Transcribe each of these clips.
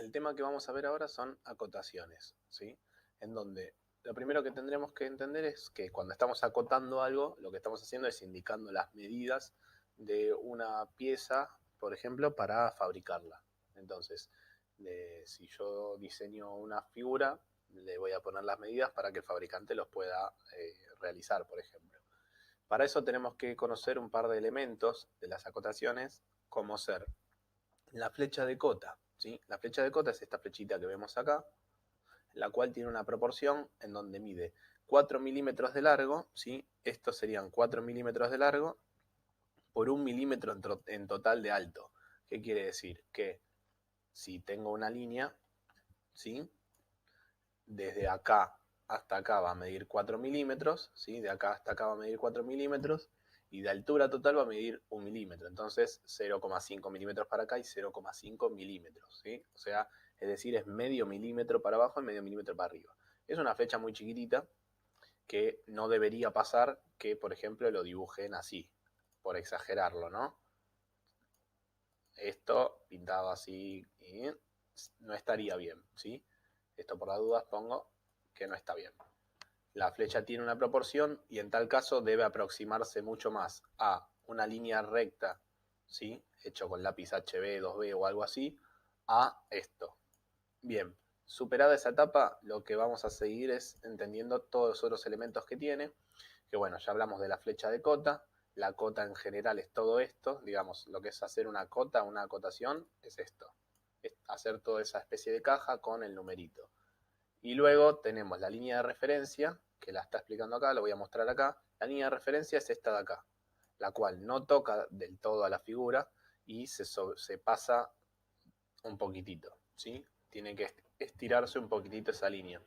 el tema que vamos a ver ahora son acotaciones, ¿sí? En donde lo primero que tendremos que entender es que cuando estamos acotando algo, lo que estamos haciendo es indicando las medidas de una pieza, por ejemplo, para fabricarla. Entonces, si yo diseño una figura, le voy a poner las medidas para que el fabricante los pueda realizar, por ejemplo. Para eso tenemos que conocer un par de elementos de las acotaciones, como ser la flecha de cota, ¿sí? La flecha de cota es esta flechita que vemos acá, la cual tiene una proporción en donde mide 4 milímetros de largo, ¿sí? Estos serían 4 milímetros de largo por 1 milímetro en total de alto. ¿Qué quiere decir? Que si tengo una línea, ¿sí? Desde acá hasta acá va a medir 4 milímetros, ¿sí? De acá hasta acá va a medir 4 milímetros, y de altura total va a medir 1 milímetro. Entonces 0,5 milímetros para acá y 0,5 milímetros, ¿sí? O sea, es decir, es medio milímetro para abajo y medio milímetro para arriba. Es una flecha muy chiquitita que no debería pasar que, por ejemplo, lo dibujen así, por exagerarlo, ¿no? Esto pintado así no estaría bien, ¿sí? Esto por las dudas pongo que no está bien. La flecha tiene una proporción y en tal caso debe aproximarse mucho más a una línea recta, ¿sí? Hecho con lápiz HB, 2B o algo así, a esto. Bien, superada esa etapa, lo que vamos a seguir es entendiendo todos los otros elementos que tiene, que bueno, ya hablamos de la flecha de cota. La cota en general es todo esto, digamos, lo que es hacer una cota, una acotación, es esto. Es hacer toda esa especie de caja con el numerito. Y luego tenemos la línea de referencia, que la está explicando acá, lo voy a mostrar acá. La línea de referencia es esta de acá, la cual no toca del todo a la figura y se pasa un poquitito, ¿sí? Tiene que estirarse un poquitito esa línea.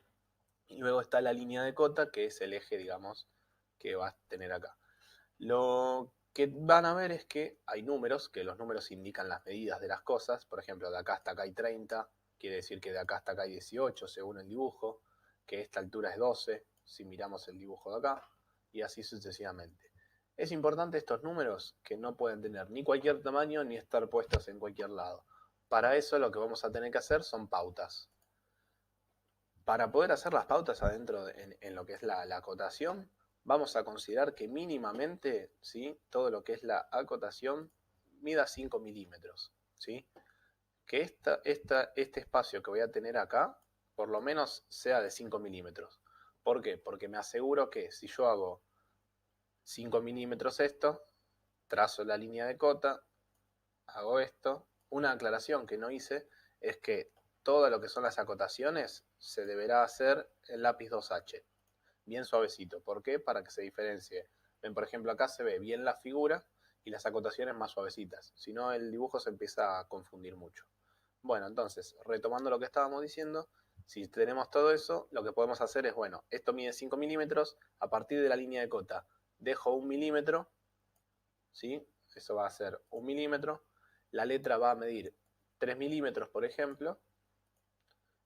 Y luego está la línea de cota, que es el eje, digamos, que va a tener acá. Lo que van a ver es que hay números, que los números indican las medidas de las cosas. Por ejemplo, de acá hasta acá hay 30, quiere decir que de acá hasta acá hay 18 según el dibujo, que esta altura es 12 si miramos el dibujo de acá, y así sucesivamente. Es importante estos números que no pueden tener ni cualquier tamaño ni estar puestos en cualquier lado. Para eso lo que vamos a tener que hacer son pautas. Para poder hacer las pautas adentro en lo que es la acotación, vamos a considerar que mínimamente, ¿sí? Todo lo que es la acotación mida 5 milímetros, ¿sí? Que este espacio que voy a tener acá, por lo menos sea de 5 milímetros. ¿Por qué? Porque me aseguro que si yo hago 5 milímetros esto, trazo la línea de cota, hago esto. Una aclaración que no hice es que todo lo que son las acotaciones se deberá hacer en lápiz 2H, bien suavecito. ¿Por qué? Para que se diferencie. Ven, por ejemplo, acá se ve bien la figura y las acotaciones más suavecitas. Si no, el dibujo se empieza a confundir mucho. Bueno, entonces, retomando lo que estábamos diciendo, si tenemos todo eso, lo que podemos hacer es, bueno, esto mide 5 milímetros, a partir de la línea de cota dejo 1 milímetro, ¿sí? Eso va a ser 1 milímetro. La letra va a medir 3 milímetros, por ejemplo,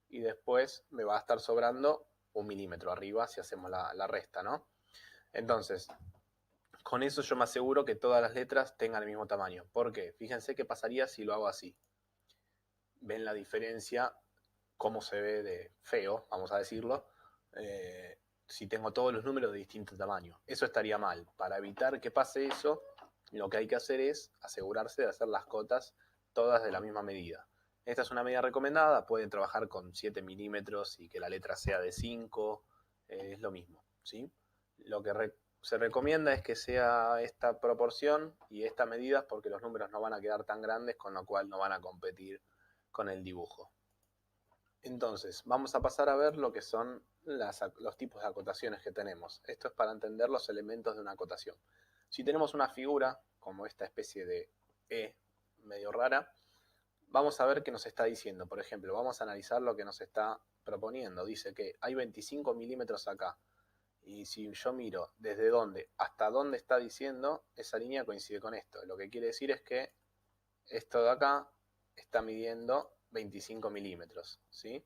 y después me va a estar sobrando 1 milímetro arriba si hacemos la resta, ¿no? Entonces, con eso yo me aseguro que todas las letras tengan el mismo tamaño. ¿Por qué? Fíjense qué pasaría si lo hago así. ¿Ven la diferencia? Cómo se ve de feo, vamos a decirlo, si tengo todos los números de distinto tamaño. Eso estaría mal. Para evitar que pase eso, lo que hay que hacer es asegurarse de hacer las cotas todas de la misma medida. Esta es una medida recomendada, pueden trabajar con 7 milímetros y que la letra sea de 5, es lo mismo, ¿sí? Lo que se recomienda es que sea esta proporción y estas medidas porque los números no van a quedar tan grandes, con lo cual no van a competir con el dibujo. Entonces, vamos a pasar a ver lo que son los tipos de acotaciones que tenemos. Esto es para entender los elementos de una acotación. Si tenemos una figura, como esta especie de E medio rara, vamos a ver qué nos está diciendo. Por ejemplo, vamos a analizar lo que nos está proponiendo. Dice que hay 25 milímetros acá. Y si yo miro desde dónde hasta dónde está diciendo, esa línea coincide con esto. Lo que quiere decir es que esto de acá está midiendo 25 milímetros, ¿sí?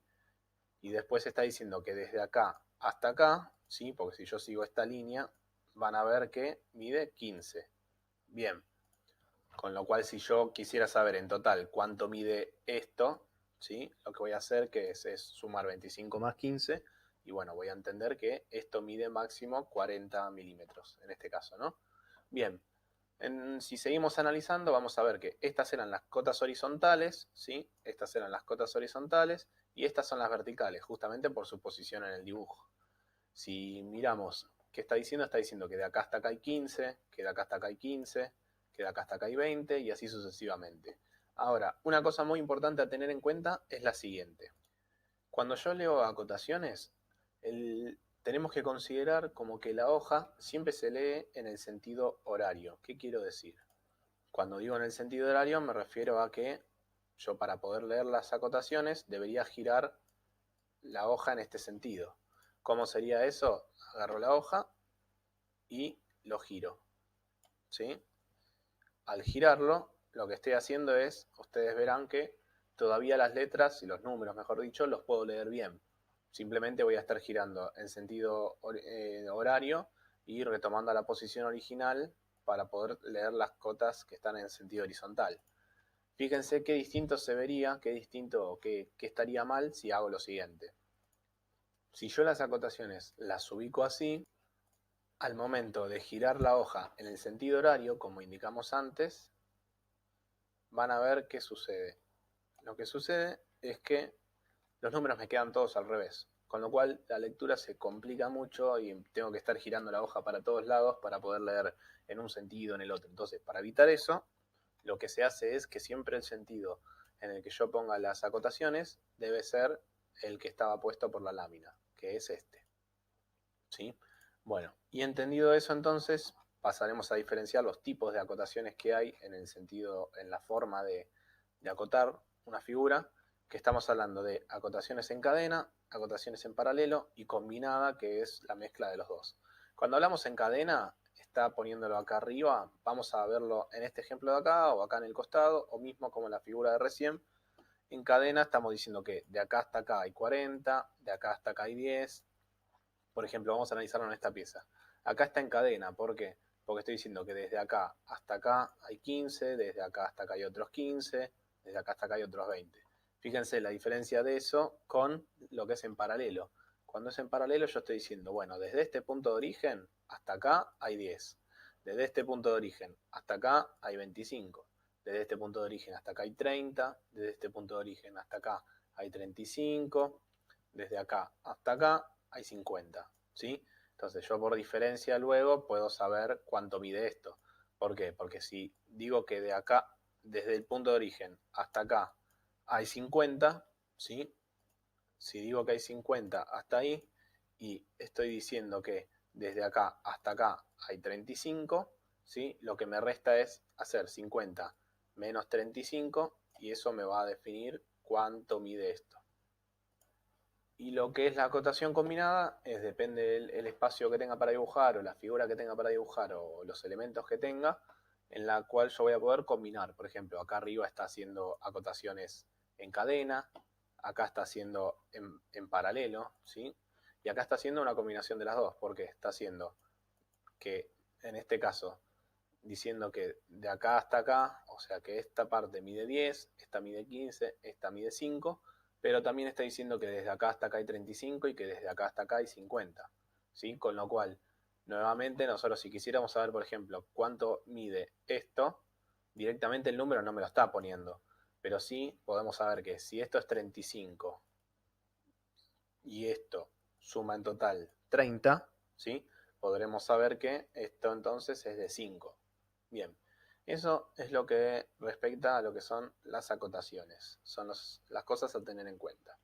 Y después está diciendo que desde acá hasta acá, ¿sí? Porque si yo sigo esta línea, van a ver que mide 15. Bien, con lo cual si yo quisiera saber en total cuánto mide esto, ¿sí? Lo que voy a hacer es sumar 25 más 15 y bueno, voy a entender que esto mide máximo 40 milímetros en este caso, ¿no? Bien, si seguimos analizando vamos a ver que estas eran las cotas horizontales, ¿sí? Estas eran las cotas horizontales y estas son las verticales, justamente por su posición en el dibujo. Si miramos qué está diciendo que de acá hasta acá hay 15, que de acá hasta acá hay 15, que de acá hasta acá hay 20 y así sucesivamente. Ahora, una cosa muy importante a tener en cuenta es la siguiente. Cuando yo leo acotaciones, tenemos que considerar como que la hoja siempre se lee en el sentido horario. ¿Qué quiero decir? Cuando digo en el sentido horario me refiero a que yo para poder leer las acotaciones debería girar la hoja en este sentido. ¿Cómo sería eso? Agarro la hoja y lo giro, ¿sí? Al girarlo, lo que estoy haciendo es, ustedes verán que todavía las letras y los números, mejor dicho, los puedo leer bien. Simplemente voy a estar girando en sentido horario y retomando la posición original para poder leer las cotas que están en sentido horizontal. Fíjense qué distinto se vería, qué distinto, qué estaría mal si hago lo siguiente. Si yo las acotaciones las ubico así, al momento de girar la hoja en el sentido horario, como indicamos antes, van a ver qué sucede. Lo que sucede es que los números me quedan todos al revés, con lo cual la lectura se complica mucho y tengo que estar girando la hoja para todos lados para poder leer en un sentido, en el otro. Entonces, para evitar eso, lo que se hace es que siempre el sentido en el que yo ponga las acotaciones debe ser el que estaba puesto por la lámina, que es este. ¿Sí? Bueno, y entendido eso entonces, pasaremos a diferenciar los tipos de acotaciones que hay en el sentido, en la forma de acotar una figura, que estamos hablando de acotaciones en cadena, acotaciones en paralelo y combinada, que es la mezcla de los dos. Cuando hablamos en cadena, está poniéndolo acá arriba, vamos a verlo en este ejemplo de acá, o acá en el costado, o mismo como en la figura de recién. En cadena estamos diciendo que de acá hasta acá hay 40, de acá hasta acá hay 10. Por ejemplo, vamos a analizarlo en esta pieza. Acá está en cadena, ¿por qué? Porque estoy diciendo que desde acá hasta acá hay 15, desde acá hasta acá hay otros 15, desde acá hasta acá hay otros 20. Fíjense la diferencia de eso con lo que es en paralelo. Cuando es en paralelo yo estoy diciendo, bueno, desde este punto de origen hasta acá hay 10. Desde este punto de origen hasta acá hay 25. Desde este punto de origen hasta acá hay 30. Desde este punto de origen hasta acá hay 35. Desde acá hasta acá hay 50, ¿sí? Entonces yo por diferencia luego puedo saber cuánto mide esto. ¿Por qué? Porque si digo que de acá, desde el punto de origen hasta acá hay 50, ¿sí? Si digo que hay 50 hasta ahí y estoy diciendo que desde acá hasta acá hay 35, ¿sí? Lo que me resta es hacer 50 menos 35 y eso me va a definir cuánto mide esto. Y lo que es la acotación combinada es depende del espacio que tenga para dibujar o la figura que tenga para dibujar o los elementos que tenga, en la cual yo voy a poder combinar. Por ejemplo, acá arriba está haciendo acotaciones en cadena, acá está haciendo en paralelo, ¿sí? Y acá está haciendo una combinación de las dos, porque está haciendo que, en este caso, diciendo que de acá hasta acá, o sea que esta parte mide 10, esta mide 15, esta mide 5, pero también está diciendo que desde acá hasta acá hay 35 y que desde acá hasta acá hay 50, ¿sí? Con lo cual, nuevamente nosotros si quisiéramos saber, por ejemplo, cuánto mide esto, directamente el número no me lo está poniendo, pero sí podemos saber que si esto es 35 y esto suma en total 30, ¿sí? Podremos saber que esto entonces es de 5. Bien, eso es lo que respecta a lo que son las acotaciones, son las cosas a tener en cuenta.